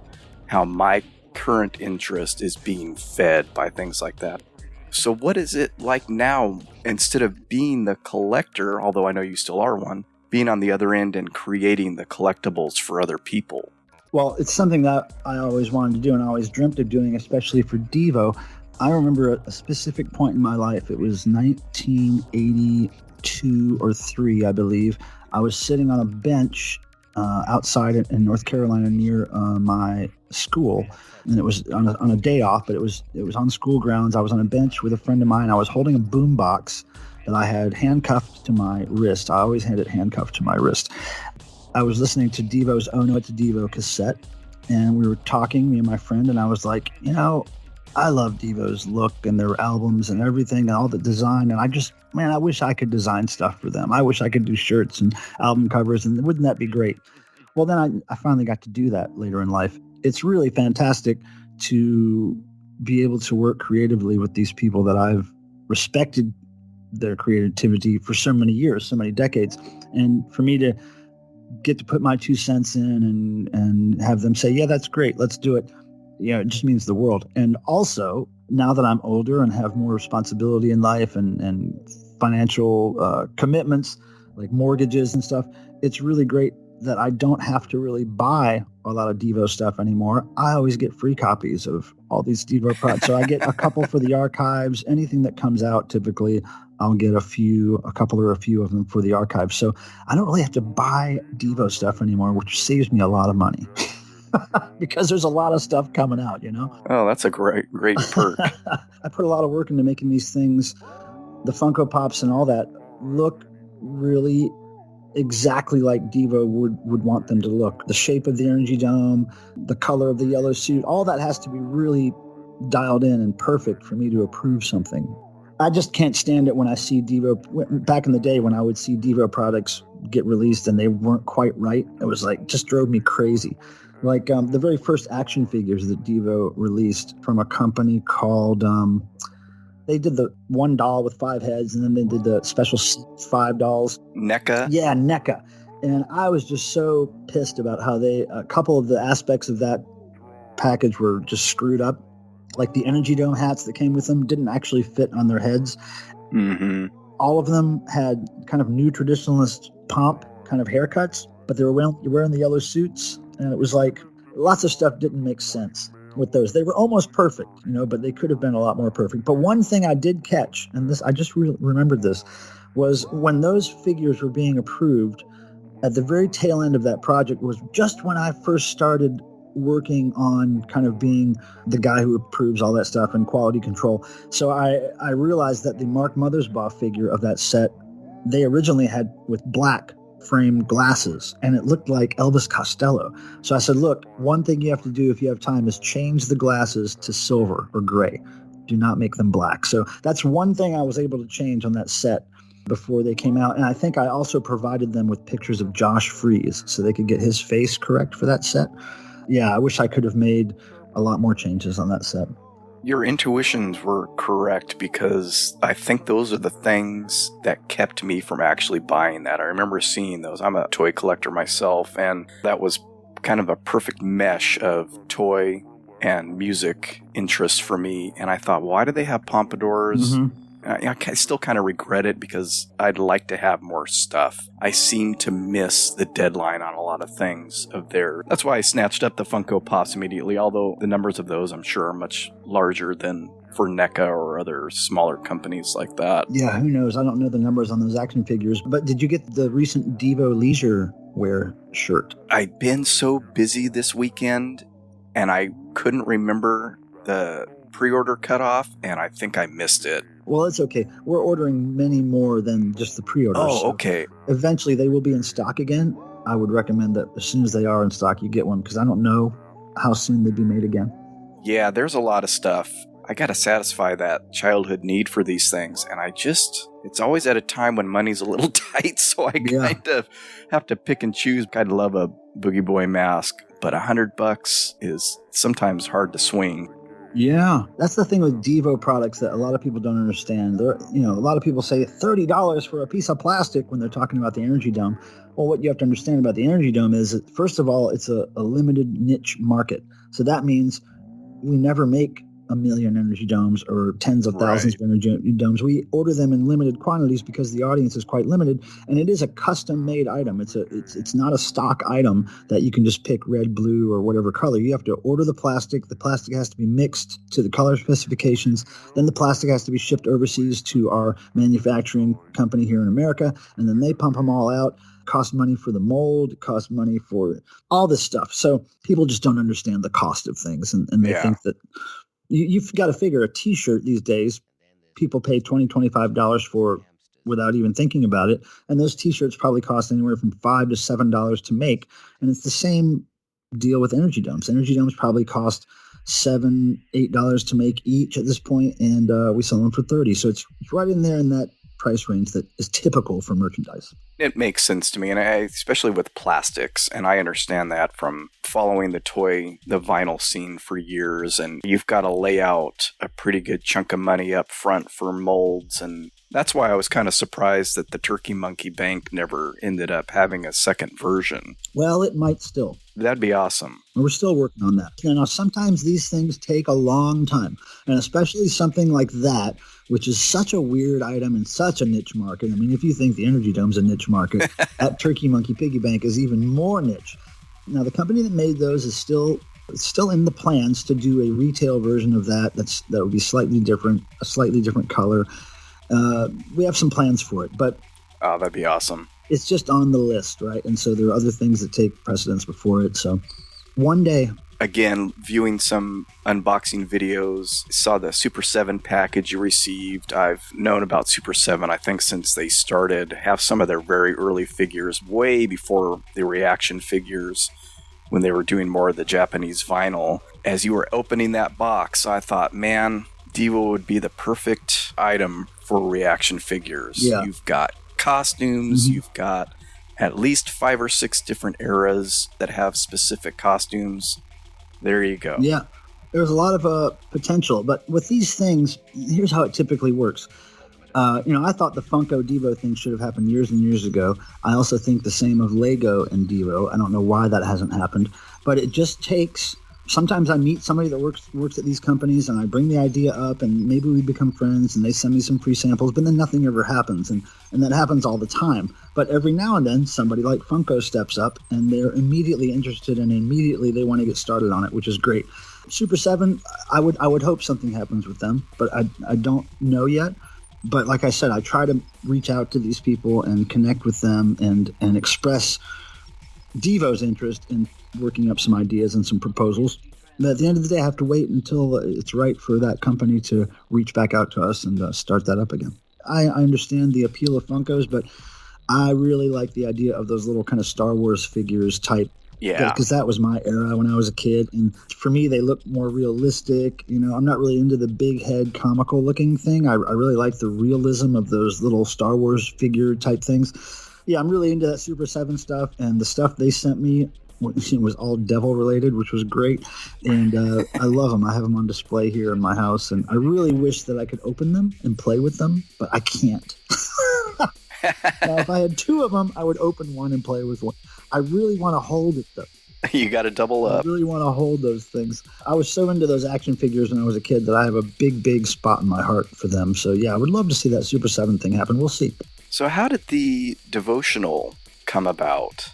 Speaker 3: how my current interest is being fed by things like that. So what is it like now, instead of being the collector, although I know you still are one, being on the other end and creating the collectibles for other people?
Speaker 9: Well, it's something that I always wanted to do and I always dreamt of doing, especially for Devo. I remember a specific point in my life. It was 1982 or 3, I believe. I was sitting on a bench outside in North Carolina near my school, and it was on a day off, but it was on school grounds. I was on a bench with a friend of mine. I was holding a boom box that I had handcuffed to my wrist. I always had it handcuffed to my wrist. I was listening to Devo's "Oh No, It's a Devo" cassette, and we were talking, me and my friend, and I was like, I love Devo's look and their albums and everything and all the design, and I wish I could design stuff for them. I wish I could do shirts and album covers, and wouldn't that be great? Well, then I finally got to do that later in life. It's really fantastic to be able to work creatively with these people that I've respected their creativity for so many years, so many decades. And for me to get to put my 2 cents in and have them say, yeah, that's great, let's do it. It just means the world. And also, now that I'm older and have more responsibility in life and financial commitments, like mortgages and stuff, it's really great that I don't have to really buy a lot of Devo stuff anymore. I always get free copies of all these Devo products. So I get a couple for the archives. Anything that comes out, typically, I'll get a couple or a few of them for the archives. So I don't really have to buy Devo stuff anymore, which saves me a lot of money. Because there's a lot of stuff coming out,
Speaker 3: Oh, that's a great perk.
Speaker 9: I put a lot of work into making these things, the Funko Pops and all that, look really exactly like Devo would want them to look. The shape of the Energy Dome, the color of the yellow suit, all that has to be really dialed in and perfect for me to approve something. I just can't stand it when I see Devo. Back in the day when I would see Devo products get released and they weren't quite right, it was like, just drove me crazy. Like the very first action figures that Devo released from a company called, they did the one doll with 5 heads, and then they did the special 5 dolls.
Speaker 3: NECA?
Speaker 9: Yeah, NECA. And I was just so pissed about how a couple of the aspects of that package were just screwed up. Like the Energy Dome hats that came with them didn't actually fit on their heads.
Speaker 3: Mm-hmm.
Speaker 9: All of them had kind of new traditionalist pomp kind of haircuts, but they were wearing the yellow suits. And it was like, lots of stuff didn't make sense with those. They were almost perfect, but they could have been a lot more perfect. But one thing I did catch, and this I just remembered this, was when those figures were being approved, at the very tail end of that project was just when I first started working on kind of being the guy who approves all that stuff and quality control. So I realized that the Mark Mothersbaugh figure of that set, they originally had with black framed glasses, and it looked like Elvis Costello. So I said, look, one thing you have to do if you have time is change the glasses to silver or gray. Do not make them black. So that's one thing I was able to change on that set before they came out. And I think I also provided them with pictures of Josh Freese so they could get his face correct for that set. Yeah, I wish I could have made a lot more changes on that set.
Speaker 3: Your intuitions were correct, because I think those are the things that kept me from actually buying that. I remember seeing those. I'm a toy collector myself, and that was kind of a perfect mesh of toy and music interests for me. And I thought, why do they have pompadours?
Speaker 9: Mm-hmm.
Speaker 3: I still kind of regret it, because I'd like to have more stuff. I seem to miss the deadline on a lot of things of theirs. That's why I snatched up the Funko Pops immediately, although the numbers of those, I'm sure, are much larger than for NECA or other smaller companies like that.
Speaker 9: Yeah, who knows? I don't know the numbers on those action figures. But did you get the recent Devo Leisure Wear shirt?
Speaker 3: I've been so busy this weekend, and I couldn't remember the pre-order cutoff, and I think I missed it.
Speaker 9: Well, it's okay. We're ordering many more than just the pre-orders.
Speaker 3: Oh, okay.
Speaker 9: So eventually, they will be in stock again. I would recommend that as soon as they are in stock, you get one, because I don't know how soon they'd be made again.
Speaker 3: Yeah, there's a lot of stuff. I got to satisfy that childhood need for these things, and it's always at a time when money's a little tight, so I kind of have to pick and choose. I'd love a Boogie Boy mask, but $100 is sometimes hard to swing.
Speaker 9: Yeah, that's the thing with Devo products that a lot of people don't understand. A lot of people say $30 for a piece of plastic when they're talking about the Energy Dome. Well, what you have to understand about the Energy Dome is that, first of all, it's a limited niche market. So that means we never make a million Energy Domes or tens of thousands of Energy Domes. We order them in limited quantities because the audience is quite limited, and it is a custom-made item. It's not a stock item that you can just pick red, blue, or whatever color. You have to order the plastic. The plastic has to be mixed to the color specifications. Then the plastic has to be shipped overseas to our manufacturing company here in America, and then they pump them all out. Cost money for the mold, cost money for all this stuff. So people just don't understand the cost of things, and they think that you've got to figure a T-shirt these days, people pay $20, $25 for without even thinking about it. And those T-shirts probably cost anywhere from $5 to $7 to make. And it's the same deal with Energy Domes. Energy Domes probably cost $7, $8 to make each at this point, and we sell them for $30. So it's right in there in that price range that is typical for merchandise.
Speaker 3: It makes sense to me, and especially with plastics, and I understand that from following the vinyl scene for years, and you've got to lay out a pretty good chunk of money up front for molds, and that's why I was kind of surprised that the Turkey Monkey Bank never ended up having a second version.
Speaker 9: Well, it might still.
Speaker 3: That'd be awesome.
Speaker 9: We're still working on that. Now, sometimes these things take a long time, and especially something like that, which is such a weird item in such a niche market. I mean, if you think the Energy Dome's a niche market, that Turkey Monkey Piggy Bank is even more niche. Now, the company that made those is still in the plans to do a retail version of that. That would be slightly different, a slightly different color. We have some plans for it, but
Speaker 3: that'd be awesome.
Speaker 9: It's just on the list, right? And so there are other things that take precedence before it. So one day.
Speaker 3: Again, viewing some unboxing videos, saw the Super 7 package you received. I've known about Super 7, I think, since they started. Have some of their very early figures, way before the reaction figures, when they were doing more of the Japanese vinyl. As you were opening that box, I thought, man, Devo would be the perfect item for reaction figures.
Speaker 9: Yeah.
Speaker 3: You've got costumes, you've got at least 5 or 6 different eras that have specific costumes. There you go.
Speaker 9: Yeah, there's a lot of potential. But with these things, here's how it typically works. I thought the Funko Devo thing should have happened years and years ago. I also think the same of Lego and Devo. I don't know why that hasn't happened. But it just takes sometimes I meet somebody that works at these companies, and I bring the idea up, and maybe we become friends, and they send me some free samples, but then nothing ever happens, and that happens all the time. But every now and then, somebody like Funko steps up, and they're immediately interested, and immediately they want to get started on it, which is great. Super 7, I would hope something happens with them, but I don't know yet. But like I said, I try to reach out to these people and connect with them and express Devo's interest in working up some ideas and some proposals. But at the end of the day, I have to wait until it's right for that company to reach back out to us and start that up again. I understand the appeal of Funkos, but I really like the idea of those little kind of Star Wars figures type.
Speaker 3: Yeah.
Speaker 9: Because that was my era when I was a kid. And for me, they look more realistic. You know, I'm not really into the big head comical looking thing. I really like the realism of those little Star Wars figure type things. Yeah, I'm really into that Super 7 stuff. And the stuff they sent me was all devil related, which was great. And I love them. I have them on display here in my house. And I really wish that I could open them and play with them, but I can't. Now, if I had 2 of them, I would open one and play with one. I really want to hold it, though.
Speaker 3: You got to double up.
Speaker 9: I really want to hold those things. I was so into those action figures when I was a kid that I have a big, big spot in my heart for them. So, yeah, I would love to see that Super 7 thing happen. We'll see.
Speaker 3: So how did the devotional come about?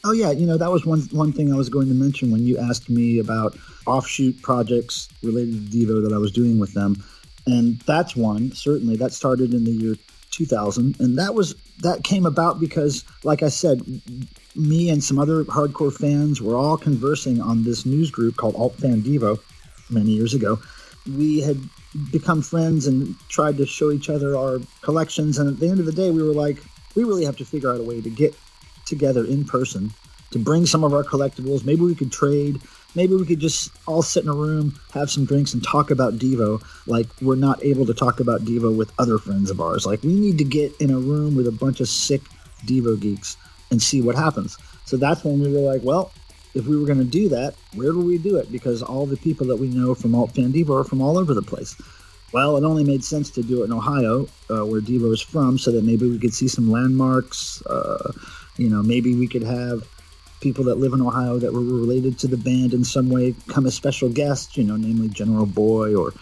Speaker 9: Oh, yeah. You know, that was one thing I was going to mention when you asked me about offshoot projects related to Devo that I was doing with them. And that's one, certainly. That started in the year 2000. And that came about because, like I said, me and some other hardcore fans were all conversing on this news group called Alt Fan Devo many years ago. We had become friends and tried to show each other our collections. And at the end of the day, we were like, we really have to figure out a way to get together in person to bring some of our collectibles. Maybe we could trade. Maybe we could just all sit in a room, have some drinks, and talk about Devo like we're not able to talk about Devo with other friends of ours. Like, we need to get in a room with a bunch of sick Devo geeks and see what happens. So that's when we were like, well, if we were going to do that, where do we do it? Because all the people that we know from Alt Fan Devo are from all over the place. Well, it only made sense to do it in Ohio, where Devo is from, so that maybe we could see some landmarks. Maybe we could have people that live in Ohio that were related to the band in some way come as special guests, namely General Boy or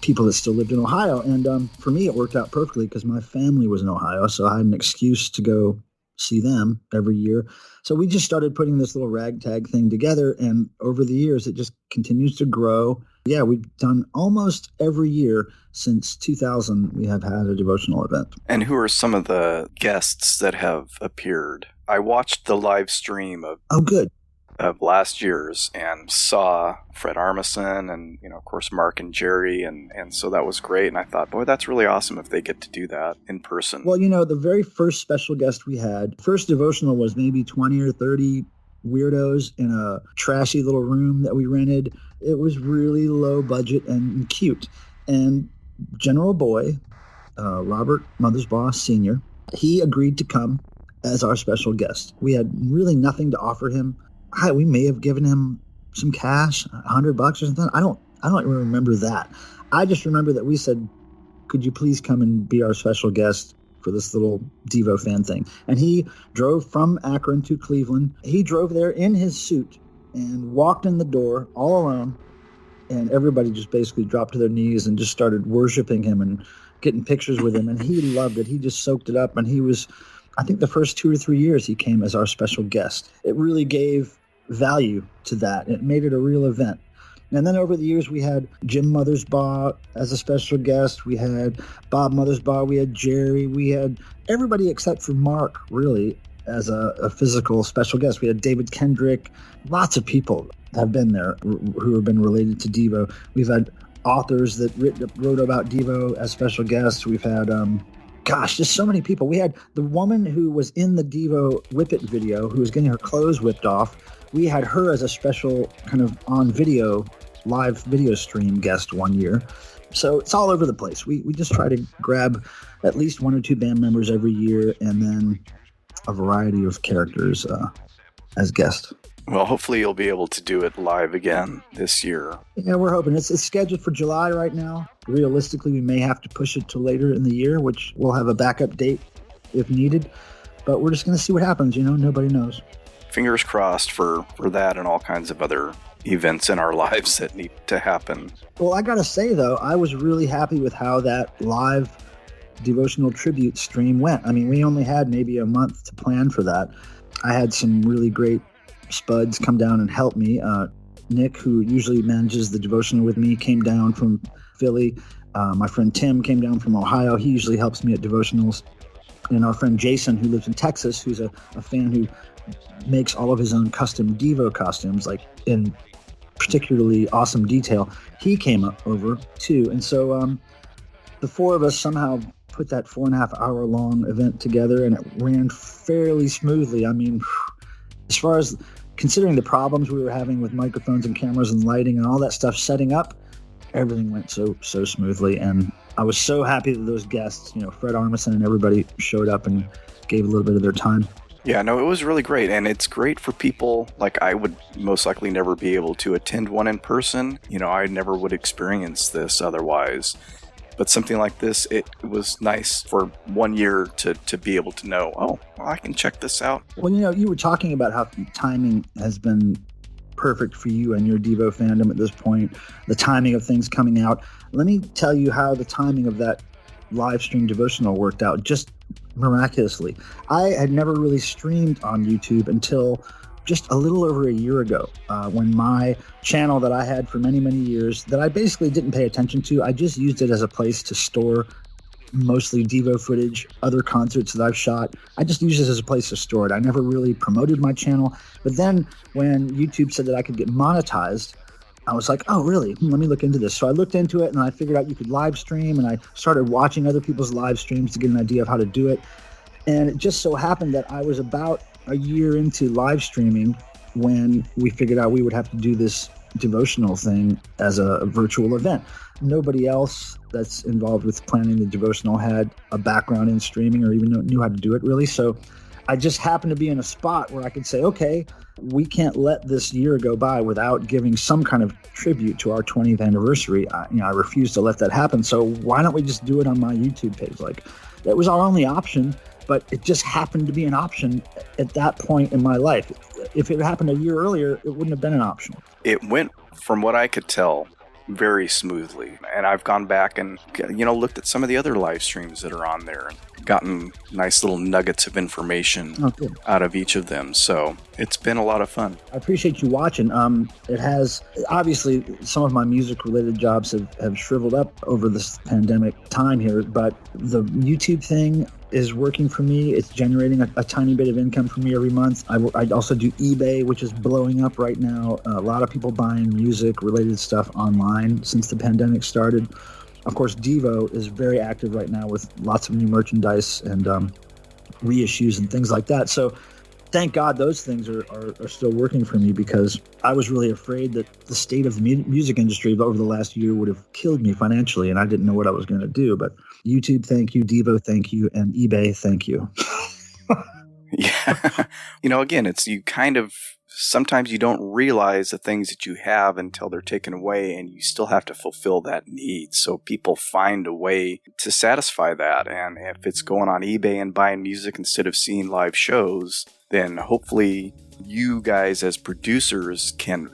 Speaker 9: people that still lived in Ohio. And for me, it worked out perfectly because my family was in Ohio, so I had an excuse to go see them every year. So we just started putting this little ragtag thing together, and over the years, it just continues to grow. Yeah, we've done almost every year since 2000, we have had a devotional event.
Speaker 3: And who are some of the guests that have appeared? I watched the live stream of last year's and saw Fred Armisen and, of course, Mark and Jerry. And so that was great. And I thought, boy, that's really awesome if they get to do that in person.
Speaker 9: Well, the very first special guest we had, first devotional was maybe 20 or 30 weirdos in a trashy little room that we rented. It was really low budget and cute. And General Boy, Robert Mothersbaugh Sr., he agreed to come as our special guest. We had really nothing to offer him. We may have given him some cash, $100 or something. I don't even remember that. I just remember that we said, could you please come and be our special guest for this little Devo fan thing? And he drove from Akron to Cleveland. He drove there in his suit and walked in the door all alone. And everybody just basically dropped to their knees and just started worshiping him and getting pictures with him. And he loved it. He just soaked it up. And he was, I think the first 2 or 3 years he came as our special guest. It really gave value to that. It made it a real event. And then over the years, we had Jim Mothersbaugh as a special guest. We had Bob Mothersbaugh. We had Jerry. We had everybody except for Mark, really, as a physical special guest. We had David Kendrick. Lots of people have been there who have been related to Devo. We've had authors that wrote about Devo as special guests. We've had, just so many people. We had the woman who was in the Devo Whip It video who was getting her clothes whipped off. We had her as a special kind of on video, live video stream guest one year. So it's all over the place. We just try to grab at least 1 or 2 band members every year and then a variety of characters as guests.
Speaker 3: Well, hopefully you'll be able to do it live again this year.
Speaker 9: Yeah, we're hoping. It's scheduled for July right now. Realistically, we may have to push it to later in the year, which we'll have a backup date if needed. But we're just going to see what happens. Nobody knows.
Speaker 3: fingers crossed for that and all kinds of other events in our lives that need to happen.
Speaker 9: Well, I gotta say though, I was really happy with how that live devotional tribute stream went. I mean, we only had maybe a month to plan for that. I had some really great spuds come down and help me. Nick, who usually manages the devotional with me, came down from Philly. My friend Tim came down from Ohio. He usually helps me at devotionals. And our friend Jason, who lives in Texas, who's a fan who makes all of his own custom Devo costumes, like in particularly awesome detail, he came over too. And so the four of us somehow put that 4.5 hour long event together, and it ran fairly smoothly. I mean, as far as considering the problems we were having with microphones and cameras and lighting and all that stuff setting up, everything went so smoothly. And I was so happy that those guests, Fred Armisen and everybody showed up and gave a little bit of their time.
Speaker 3: Yeah, no, it was really great. And it's great for people like I would most likely never be able to attend one in person. I never would experience this otherwise. But something like this, it was nice for 1 year to be able to know, well, I can check this out.
Speaker 9: Well, you were talking about how timing has been perfect for you and your Devo fandom at this point, the timing of things coming out. Let me tell you how the timing of that live stream devotional worked out just miraculously. I had never really streamed on YouTube until just a little over a year ago, when my channel that I had for many, many years that I basically didn't pay attention to, I just used it as a place to store mostly Devo footage, other concerts that I've shot. I just used it as a place to store it. I never really promoted my channel. But then when YouTube said that I could get monetized, I was like, oh, really? Let me look into this. So I looked into it and I figured out you could live stream, and I started watching other people's live streams to get an idea of how to do it. And it just so happened that I was about a year into live streaming when we figured out we would have to do this devotional thing as a virtual event. Nobody else that's involved with planning the devotional had a background in streaming or even knew how to do it really. So I just happened to be in a spot where I could say, okay, we can't let this year go by without giving some kind of tribute to our 20th anniversary. I refuse to let that happen. So why don't we just do it on my YouTube page? Like, that was our only option, but it just happened to be an option at that point in my life. If it happened a year earlier, it wouldn't have been an option.
Speaker 3: It went, from what I could tell, very smoothly. And I've gone back and, looked at some of the other live streams that are on there and gotten nice little nuggets of information out of each of them. So it's been a lot of fun.
Speaker 9: I appreciate you watching. It has, obviously, some of my music-related jobs have shriveled up over this pandemic time here, but the YouTube thing is working for me. It's generating a tiny bit of income for me every month. I also do eBay, which is blowing up right now. A lot of people buying music-related stuff online since the pandemic started. Of course, Devo is very active right now with lots of new merchandise and reissues and things like that. So thank God those things are still working for me, because I was really afraid that the state of the music industry over the last year would have killed me financially, and I didn't know what I was going to do. But YouTube, thank you. Devo, thank you. And eBay, thank you.
Speaker 3: Yeah. Again, it's sometimes you don't realize the things that you have until they're taken away, and you still have to fulfill that need. So people find a way to satisfy that. And if it's going on eBay and buying music instead of seeing live shows, then hopefully you guys as producers can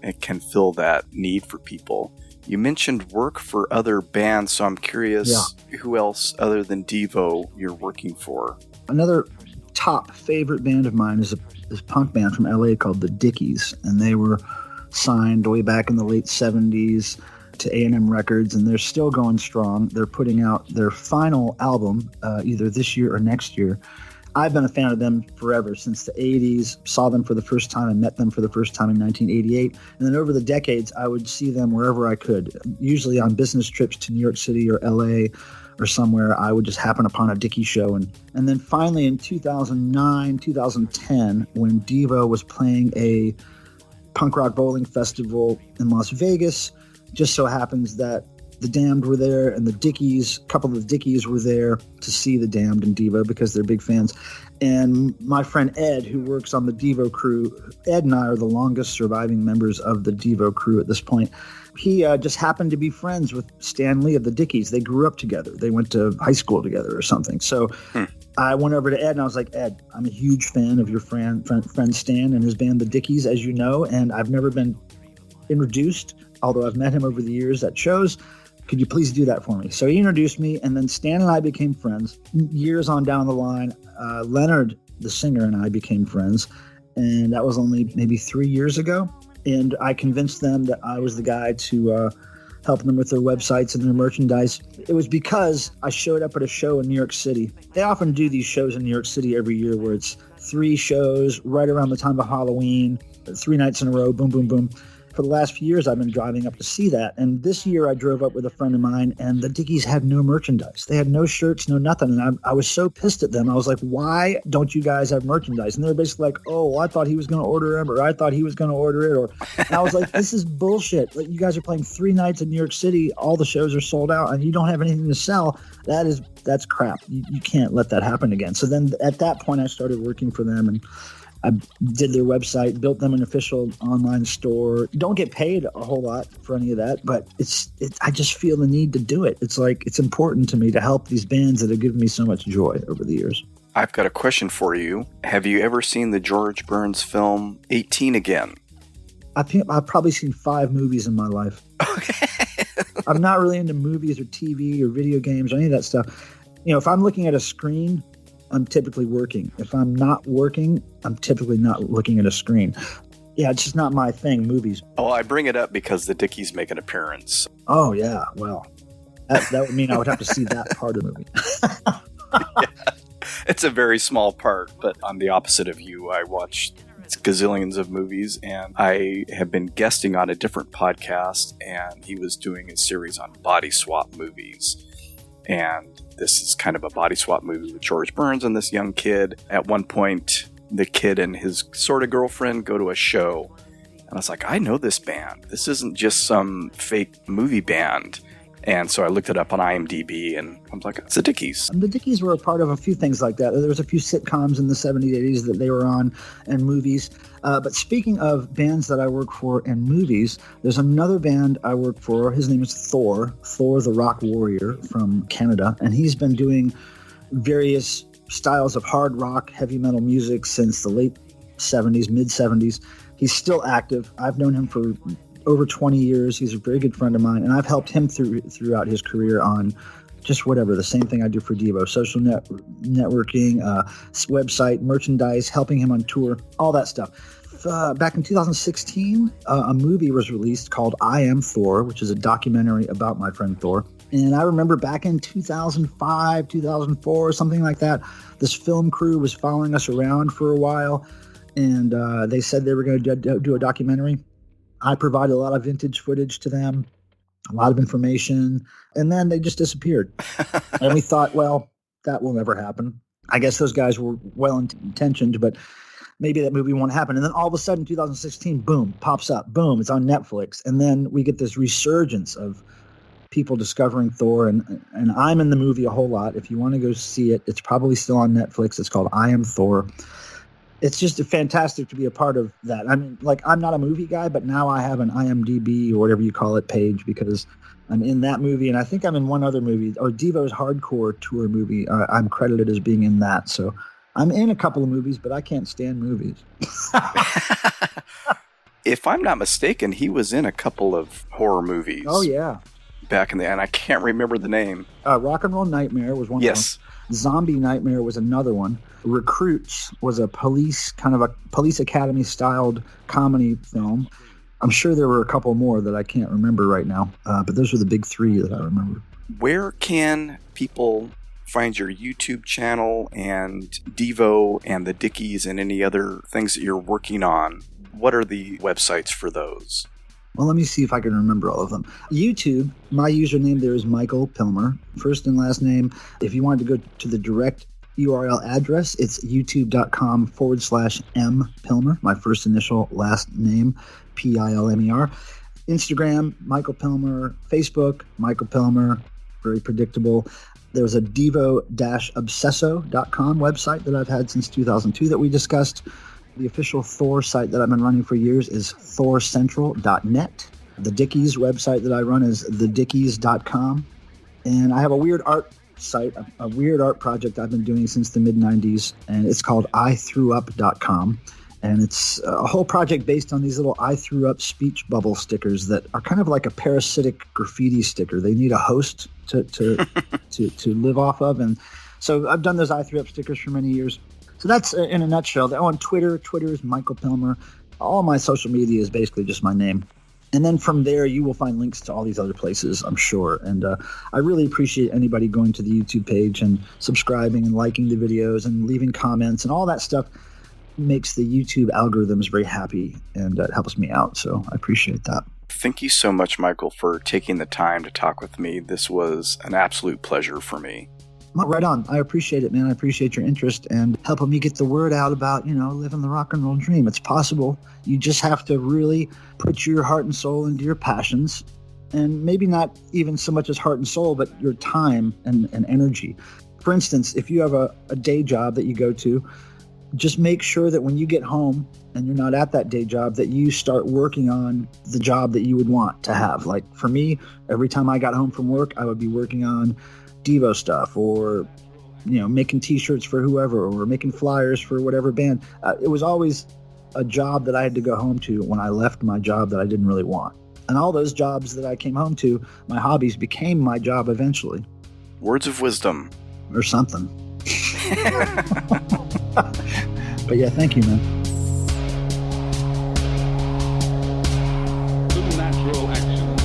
Speaker 3: fill that need for people. You mentioned work for other bands, so I'm curious who else other than Devo you're working for.
Speaker 9: Another top favorite band of mine is this punk band from LA called the Dickies, and they were signed way back in the late 70s to A&M Records, and they're still going strong. They're putting out their final album either this year or next year. I've been a fan of them forever, since the 80s, saw them for the first time and met them for the first time in 1988. And then over the decades, I would see them wherever I could, usually on business trips to New York City or LA or somewhere. I would just happen upon a Dickie show. And then finally in 2009, 2010, when Devo was playing a punk rock bowling festival in Las Vegas, just so happens that The Damned were there, and the Dickies, a couple of the Dickies were there to see the Damned and Devo because they're big fans. And my friend Ed, who works on the Devo crew, Ed and I are the longest surviving members of the Devo crew at this point. He just happened to be friends with Stan Lee of the Dickies. They grew up together. They went to high school together or something. So I went over to Ed and I was like, Ed, I'm a huge fan of your friend Stan and his band, the Dickies, as you know, and I've never been introduced, although I've met him over the years at shows. Could you please do that for me? So he introduced me, and then Stan and I became friends. Years on down the line, Leonard, the singer, and I became friends, and that was only maybe 3 years ago. And I convinced them that I was the guy to help them with their websites and their merchandise. It was because I showed up at a show in New York City. They often do these shows in New York City every year where it's 3 shows right around the time of Halloween, 3 nights in a row, boom, boom, boom. For the last few years, I've been driving up to see that. And this year I drove up with a friend of mine, and the Dickies had no merchandise. They had no shirts, no nothing. And I was so pissed at them. I was like, why don't you guys have merchandise? And they were basically like, oh, I thought he was going to order them, or I thought he was going to order it. And I was like, this is bullshit. Like, you guys are playing 3 nights in New York City. All the shows are sold out, and you don't have anything to sell. That's crap. You can't let that happen again. So then at that point, I started working for them, and I did their website, built them an official online store. Don't get paid a whole lot for any of that, but I just feel the need to do it. It's like, it's important to me to help these bands that have given me so much joy over the years.
Speaker 3: I've got a question for you. Have you ever seen the George Burns film 18 Again?
Speaker 9: I've probably seen 5 movies in my life.
Speaker 3: Okay.
Speaker 9: I'm not really into movies or TV or video games or any of that stuff. You know, if I'm looking at a screen, I'm typically working. If I'm not working, I'm typically not looking at a screen. Yeah, it's just not my thing, movies.
Speaker 3: Oh, I bring it up because the Dickies make an appearance.
Speaker 9: Oh, yeah. Well, that would mean I would have to see that part of the movie.
Speaker 3: Yeah. It's a very small part, but I'm the opposite of you. I watch gazillions of movies, and I have been guesting on a different podcast, and he was doing a series on body swap movies. And this is kind of a body swap movie with George Burns and this young kid. At one point, the kid and his sort of girlfriend go to a show. And I was like, I know this band. This isn't just some fake movie band. And so I looked it up on IMDb, and I was like, it's the Dickies.
Speaker 9: The Dickies were a part of a few things like that. There was a few sitcoms in the 70s, 80s that they were on, and movies. But speaking of bands that I work for and movies, there's another band I work for. His name is Thor the Rock Warrior from Canada. And he's been doing various styles of hard rock, heavy metal music since the late 70s, mid-70s. He's still active. I've known him for over 20 years. He's a very good friend of mine, and I've helped him throughout his career on just whatever, the same thing I do for Devo, social networking, website, merchandise, helping him on tour, all that stuff. Back in 2016, a movie was released called I Am Thor, which is a documentary about my friend Thor. And I remember back in 2005, 2004, something like that, this film crew was following us around for a while, and they said they were going to do a documentary. I provided a lot of vintage footage to them, a lot of information, and then they just disappeared. And we thought, well, that will never happen. I guess those guys were well-intentioned, but maybe that movie won't happen. And then all of a sudden, 2016, boom, pops up. Boom, it's on Netflix. And then we get this resurgence of people discovering Thor, and I'm in the movie a whole lot. If you want to go see it, it's probably still on Netflix. It's called I Am Thor. It's just fantastic to be a part of that. I mean, like, I'm not a movie guy, but now I have an IMDb or whatever you call it page because I'm in that movie, and I think I'm in one other movie, or Devo's Hardcore Tour movie. I'm credited as being in that. So I'm in a couple of movies, but I can't stand movies.
Speaker 3: If I'm not mistaken, he was in a couple of horror movies.
Speaker 9: Oh, yeah.
Speaker 3: Back in the, and I can't remember the name.
Speaker 9: Rock and Roll Nightmare was one of them. Zombie Nightmare was another one. Recruits was a police academy styled comedy film. I'm sure there were a couple more that I can't remember right now, but those were the big 3 that I remember.
Speaker 3: Where can people find your YouTube channel and Devo and the Dickies and any other things that you're working on? What are the websites for those?
Speaker 9: Well, let me see if I can remember all of them. YouTube, my username there is Michael Pilmer, first and last name. If you wanted to go to the direct URL address, it's youtube.com/M Pilmer, my first initial last name, Pilmer. Instagram, Michael Pilmer. Facebook, Michael Pilmer. Very predictable. There's a devo-obsesso.com website that I've had since 2002 that we discussed. The official Thor site that I've been running for years is thorcentral.net. The Dickies website that I run is thedickies.com. And I have a weird art site, a weird art project I've been doing since the mid-90s, and it's called ithrewup.com. And it's a whole project based on these little I threw up speech bubble stickers that are kind of like a parasitic graffiti sticker. They need a host to live off of. And so I've done those I threw up stickers for many years. So that's in a nutshell. On Twitter is Michael Pilmer. All my social media is basically just my name. And then from there, you will find links to all these other places, I'm sure. And I really appreciate anybody going to the YouTube page and subscribing and liking the videos and leaving comments and all that stuff. Makes the YouTube algorithms very happy, and it helps me out. So I appreciate that.
Speaker 3: Thank you so much, Michael, for taking the time to talk with me. This was an absolute pleasure for me.
Speaker 9: Right on. I appreciate it, man. I appreciate your interest and helping me get the word out about, living the rock and roll dream. It's possible. You just have to really put your heart and soul into your passions, and maybe not even so much as heart and soul, but your time and energy. For instance, if you have a day job that you go to, just make sure that when you get home and you're not at that day job, that you start working on the job that you would want to have. Like for me, every time I got home from work, I would be working on Devo stuff or, making t-shirts for whoever or making flyers for whatever band. It was always a job that I had to go home to when I left my job that I didn't really want. And all those jobs that I came home to, my hobbies became my job eventually.
Speaker 3: Words of wisdom.
Speaker 9: Or something. But yeah, thank you, man.
Speaker 8: Supernatural actions.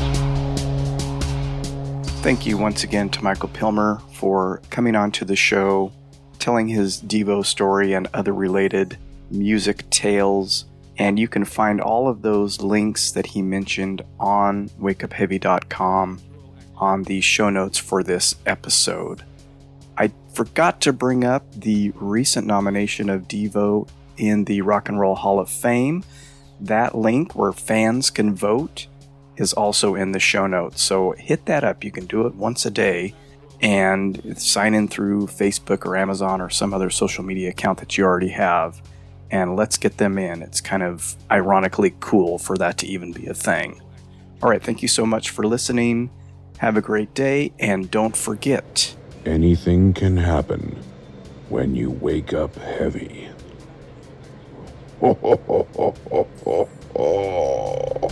Speaker 3: Thank you once again to Michael Pilmer for coming on to the show, telling his Devo story and other related music tales. And you can find all of those links that he mentioned on wakeupheavy.com on the show notes for this episode. I forgot to bring up the recent nomination of Devo in the Rock and Roll Hall of Fame. That link where fans can vote is also in the show notes. So hit that up. You can do it once a day and sign in through Facebook or Amazon or some other social media account that you already have. And let's get them in. It's kind of ironically cool for that to even be a thing. All right. Thank you so much for listening. Have a great day. And don't forget,
Speaker 1: Anything can happen when you wake up heavy. Ho, ho, ho, ho, ho, ho, ho.